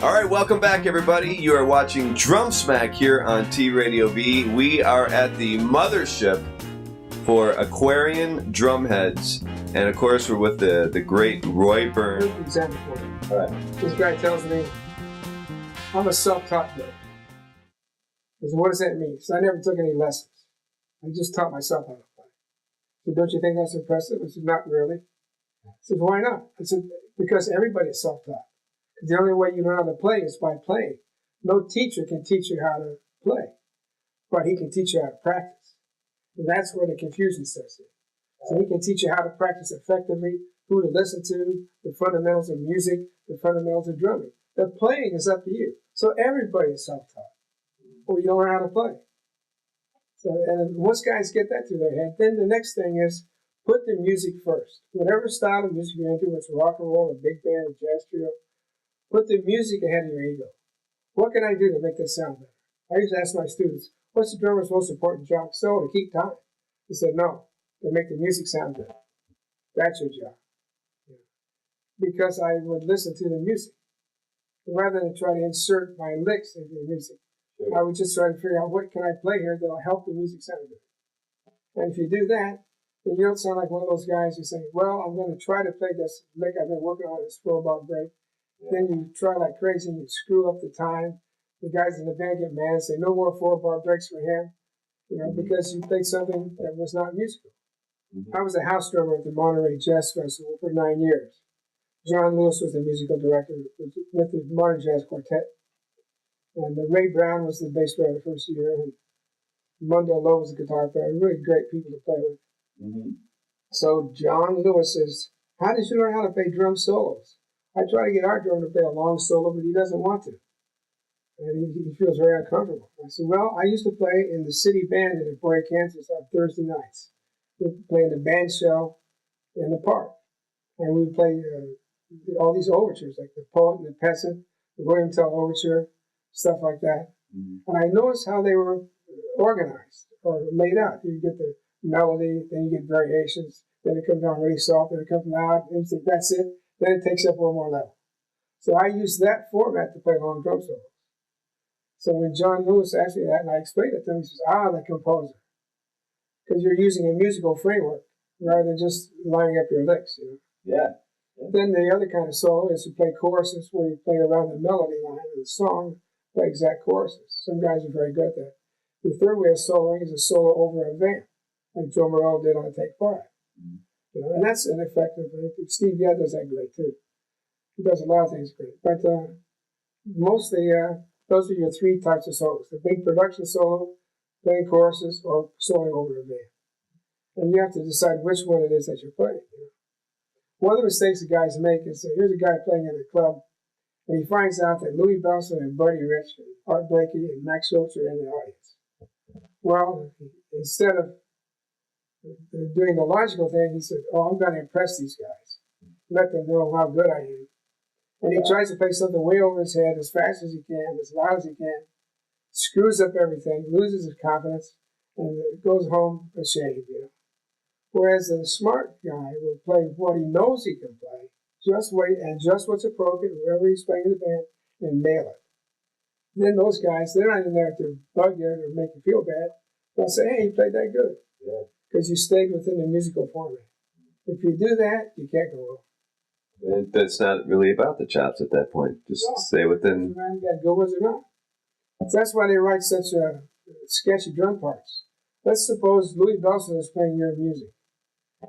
All right, welcome back, everybody. You are watching Drumsmack here on T-Radio V. We are at the mothership for Aquarian Drumheads. And, of course, we're with the great Roy Byrne. Example for you. All right. This guy tells me, I'm a self-taught player. I said, what does that mean? So I never took any lessons. I just taught myself how to play. So don't you think that's impressive? I said, not really. I said, why not? I said, because everybody's self-taught. The only way you learn how to play is by playing. No teacher can teach you how to play, but he can teach you how to practice. And that's where the confusion sets in. So he can teach you how to practice effectively, who to listen to, the fundamentals of music, the fundamentals of drumming. The playing is up to you. So everybody is self-taught, or you don't know how to play. So, and once guys get that through their head, then the next thing is put the music first. Whatever style of music you're into, whether it's rock and roll, a big band, a jazz trio, put the music ahead of your ego. What can I do to make this sound better? I used to ask my students, what's the drummer's most important job? So to keep time. They said, no, to make the music sound good. That's your job. Yeah. Because I would listen to the music. Rather than try to insert my licks into the music, I would just try to figure out what can I play here that will help the music sound good. And if you do that, then you don't sound like one of those guys who say, well, I'm going to try to play this lick I've been working on this 4-bar break. Then you try like crazy and you screw up the time. The guys in the band get mad and say, no more 4-bar breaks for him, because you played something that was not musical. I was a house drummer at the Monterey Jazz Festival for 9 years. John Lewis was the musical director with the Modern Jazz Quartet. And Ray Brown was the bass player the first year. And Mundo Lowe was the guitar player. Really great people to play with. So John Lewis says, how did you learn how to play drum solos? I try to get our drummer to play a long solo, but he doesn't want to. And he feels very uncomfortable. I said, well, I used to play in the city band in Aquarian, Kansas on Thursday nights. We'd play in the band shell in the park. And we'd play all these overtures, like the Poet and the Peasant, the William Tell Overture, stuff like that. And I noticed how they were organized or laid out. You get the melody, then you get variations, then it comes down really soft, then it comes loud, and you think, that's it. Then it takes up one more level. So I use that format to play long drum solos. So when John Lewis asked me that, and I explained it to him, he says, the composer. Because you're using a musical framework rather than just lining up your licks. Yeah. Then the other kind of solo is to play choruses where you play around the melody line of the song, play exact choruses. Some guys are very good at that. The third way of soloing is a solo over a vamp, like Joe Morello did on Take 5. And that's an effective. Steve Gadd does that great too. He does a lot of things great. But mostly, those are your 3 types of solos: the big production solo, playing choruses, or soloing over a band. And you have to decide which one it is that you're playing. One of the mistakes the guys make is that here's a guy playing in a club, and he finds out that Louis Bellson and Buddy Rich and Art Blakey and Max Schultz are in the audience. Well, instead of doing the logical thing, he said, I'm going to impress these guys. Let them know how good I am. And he tries to play something way over his head as fast as he can, as loud as he can, screws up everything, loses his confidence, and goes home ashamed, Whereas the smart guy will play what he knows he can play, just what's appropriate, wherever he's playing in the band, and nail it. Then those guys, they're not in there to bug you or make you feel bad. They'll say, hey, you played that good. Because you stayed within the musical format. If you do that, you can't go wrong. That's not really about the chops at that point. Just stay within. You got good ones or not. That's why they write such sketchy drum parts. Let's suppose Louis Bellson is playing your music.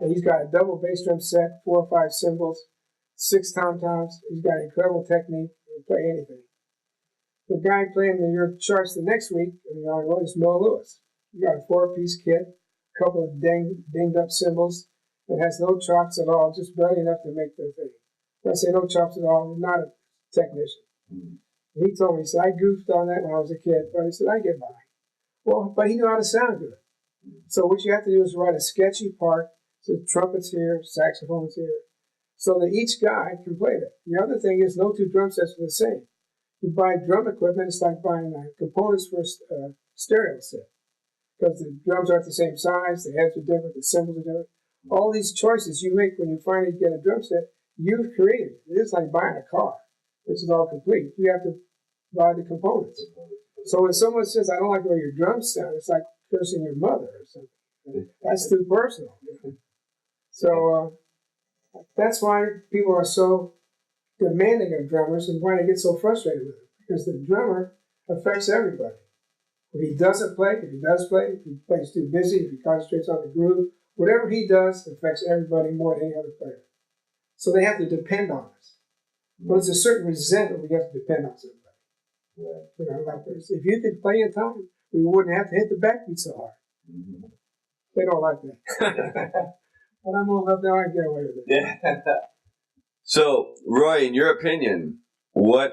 And he's got a double bass drum set, 4 or 5 cymbals, 6 tom-toms. He's got incredible technique. He can play anything. The guy playing your charts the next week is Mel Lewis. You got a 4-piece kit, a couple of dinged up cymbals. It has no chops at all, just barely enough to make the thing. When I say no chops at all, I'm not a technician. He told me, he said, I goofed on that when I was a kid, but he said, I get by. Well, but he knew how to sound good. So what you have to do is write a sketchy part, so trumpets here, saxophones here, so that each guy can play that. The other thing is no 2 drum sets are the same. You buy drum equipment, it's like buying components for a stereo set. Because the drums aren't the same size, the heads are different, the cymbals are different. All these choices you make when you finally get a drum set, you've created. It's like buying a car, which is all complete. You have to buy the components. So when someone says, I don't like the way your drums sound, it's like cursing your mother or something. That's too personal. So that's why people are so demanding of drummers and why they get so frustrated with them. Because the drummer affects everybody. If he doesn't play, if he does play, if he plays too busy, if he concentrates on the groove, whatever he does affects everybody more than any other player. So they have to depend on us. But it's a certain resentment we have to depend on somebody. You know, like this. If you could play in time, we wouldn't have to hit the backbeat so hard. Mm-hmm. They don't like that. But I'm old enough now I can get away with it. Yeah. So, Roy, in your opinion, what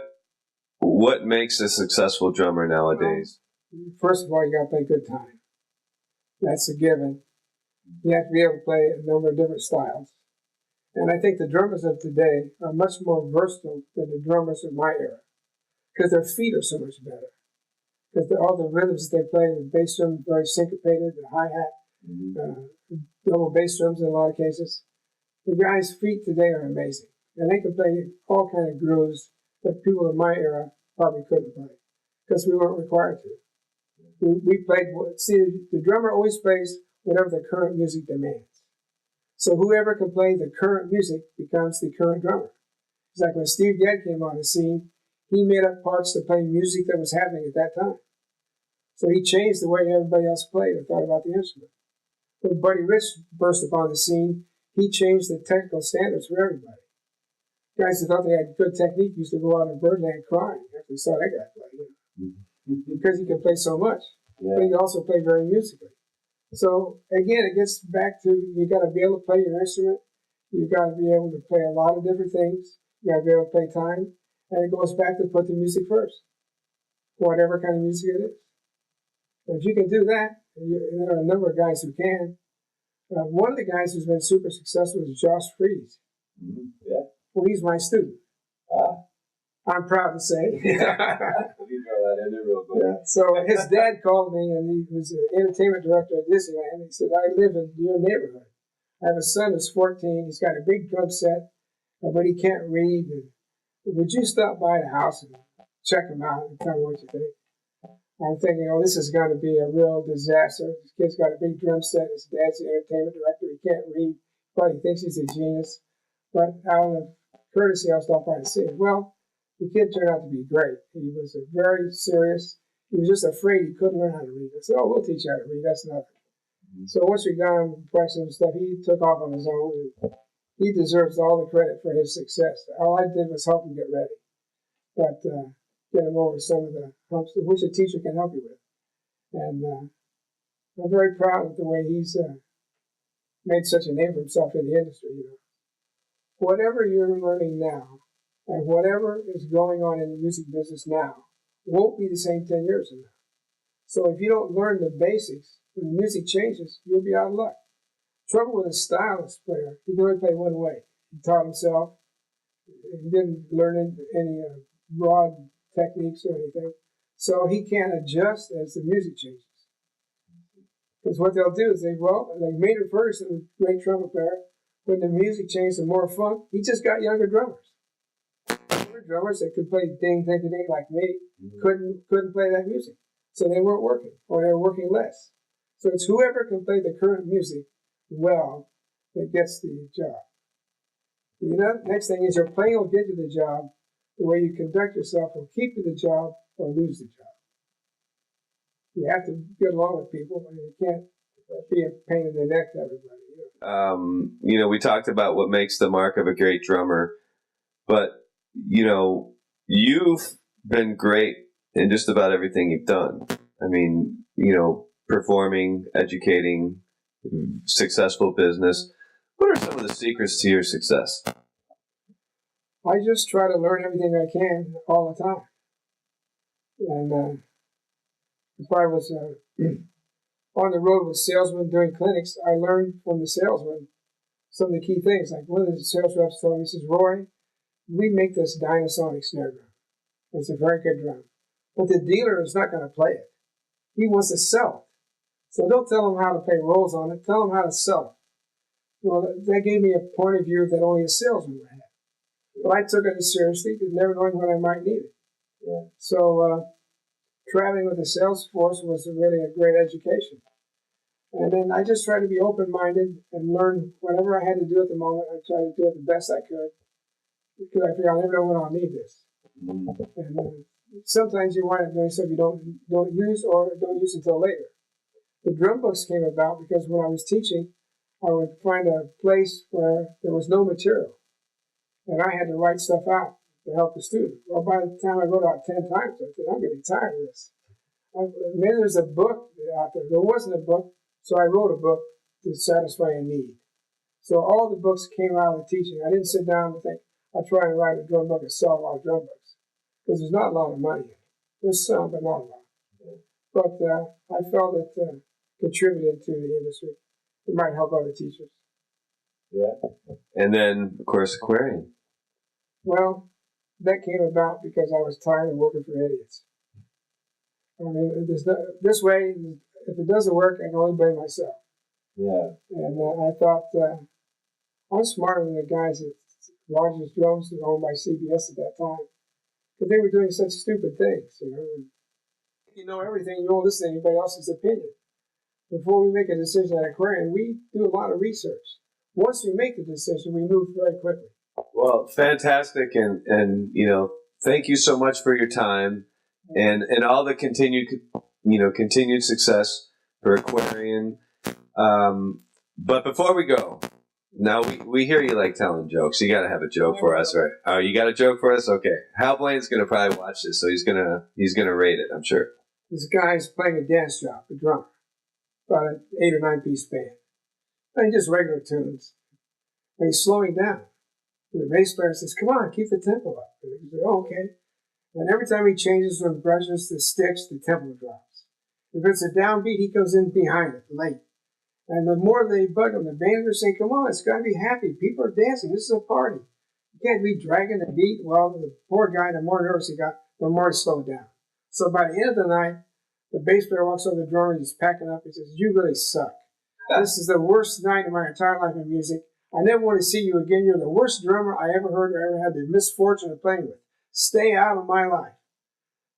makes a successful drummer nowadays? First of all, you got to play good time. That's a given. You have to be able to play a number of different styles. And I think the drummers of today are much more versatile than the drummers of my era because their feet are so much better. Because all the rhythms they play, the bass drum is very syncopated, the hi-hat, double bass drums in a lot of cases. The guys' feet today are amazing. And they can play all kind of grooves that people in my era probably couldn't play because we weren't required to. We played, see, the drummer always plays whatever the current music demands. So whoever can play the current music becomes the current drummer. It's like when Steve Gadd came on the scene, he made up parts to play music that was happening at that time. So he changed the way everybody else played and thought about the instrument. When Buddy Rich burst upon the scene, he changed the technical standards for everybody. Guys who thought they had good technique used to go out in Birdland crying after they saw that guy play. Because he can play so much. Yeah. But he also played very musically. So again, it gets back to you got to be able to play your instrument. You got to be able to play a lot of different things. You got to be able to play time, and it goes back to put the music first, whatever kind of music it is. And if you can do that, and there are a number of guys who can. One of the guys who's been super successful is Josh Freeze. Mm-hmm. Yeah. Well, he's my student. I'm proud to say. So his dad called me, and he was an entertainment director at Disneyland. He said, I live in your neighborhood. I have a son who's 14. He's got a big drum set, but he can't read. And would you stop by the house and check him out and tell me what you think? I'm thinking, oh, this is going to be a real disaster. This kid's got a big drum set. His dad's the entertainment director. He can't read, but he thinks he's a genius. But out of courtesy, I'll stop by and see him. Well, the kid turned out to be great. He was very serious. He was just afraid he couldn't learn how to read. I said, oh, we'll teach you how to read. That's nothing. Mm-hmm. So once we got him practicing stuff, he took off on his own. And he deserves all the credit for his success. All I did was help him get ready. But get him over some of the humps, which a teacher can help you with. And I'm very proud of the way he's made such a name for himself in the industry. You know, whatever you're learning now, and whatever is going on in the music business now, won't be the same 10 years from now. So if you don't learn the basics, when the music changes, you'll be out of luck. Trouble with a stylist player, he can only play one way. He taught himself. He didn't learn any broad techniques or anything. So he can't adjust as the music changes. Because what they'll do is like Maynard Ferguson, great trumpet player, when the music changed to more funk, he just got younger drummers. Younger drummers that could play ding, ding, ding like me couldn't play that music. So they weren't working, or they were working less. So it's whoever can play the current music well that gets the job. The next thing is your playing will get you the job. The way you conduct yourself will keep you the job or lose the job. You have to get along with people, and you can't be a pain in the neck to everybody. You know, we talked about what makes the mark of a great drummer, but, you know, you've been great in just about everything you've done. I mean, you know, performing, educating, successful business. What are some of the secrets to your success? I just try to learn everything I can all the time. And if I was on the road with salesmen doing clinics, I learned from the salesman some of the key things. Like one of the sales reps told me, he says, Roy, we make this Dynasonic snare drum. It's a very good drum. But the dealer is not going to play it. He wants to sell it. So don't tell him how to play rolls on it. Tell him how to sell it. Well, that gave me a point of view that only a salesman would have. But I took it as seriously, because never knowing when I might need it. Yeah. So traveling with the sales force was really a great education. And then I just tried to be open-minded and learn whatever I had to do at the moment. I tried to do it the best I could, because I figured I never know when I'll need this. And sometimes you wind up doing stuff you don't use or don't use until later. The drum books came about because when I was teaching, I would find a place where there was no material, and I had to write stuff out to help the student. Well, by the time I wrote out 10 times, I said, I'm getting tired of this. Maybe there's a book out there. There wasn't a book, so I wrote a book to satisfy a need. So all the books came out of the teaching. I didn't sit down and think, I'll try and write a drum book and sell a lot of drum books, because there's not a lot of money in it. There's some, but not a lot. But I felt it contributed to the industry. It might help other teachers. Yeah. And then, of course, Aquarian. Well, that came about because I was tired of working for idiots. I mean, this way, if it doesn't work, I can only blame myself. Yeah. And I thought I'm smarter than the guys at Rogers Drums, that owned by CBS at that time, because they were doing such stupid things. You know everything. You don't listen to anybody else's opinion. Before we make a decision at Aquarian, we do a lot of research. Once we make the decision, we move very quickly. Well, fantastic, and thank you so much for your time and all the continued success for Aquarian. But before we go, now we hear you like telling jokes. You got to have a joke for us, right? Oh, you got a joke for us? Okay. Hal Blaine's gonna probably watch this, so he's gonna rate it, I'm sure. This guy's playing a dance job, a drummer, about an 8 or 9 piece band, playing just regular tunes, and he's slowing down. And the bass player says, "Come on, keep the tempo up." And he says, "Oh, okay." And every time he changes from brushes to sticks, the tempo drops. If it's a downbeat, he comes in behind it, late. And the more they bug him, the band are saying, "Come on, it's got to be happy. People are dancing. This is a party. You can't be dragging the beat." Well, the poor guy, the more nervous he got, the more he slowed down. So by the end of the night, the bass player walks over to the drummer, he's packing up, he says, "You really suck. This is the worst night of my entire life in music. I never want to see you again. You're the worst drummer I ever heard or ever had the misfortune of playing with. Stay out of my life."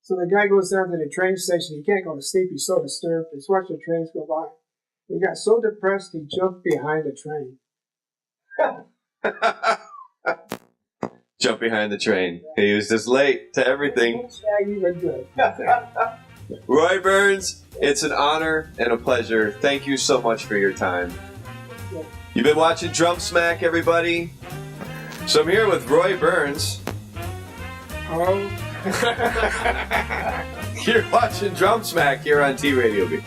So the guy goes down to the train station. He can't go to sleep. He's so disturbed. He's watching the trains go by. He got so depressed, he jumped behind a train. Jump behind the train. He was just late to everything. Shaggy, but good. Roy Burns, it's an honor and a pleasure. Thank you so much for your time. You've been watching Drumsmack, everybody. So I'm here with Roy Burns. Hello. You're watching Drumsmack here on T Radio B.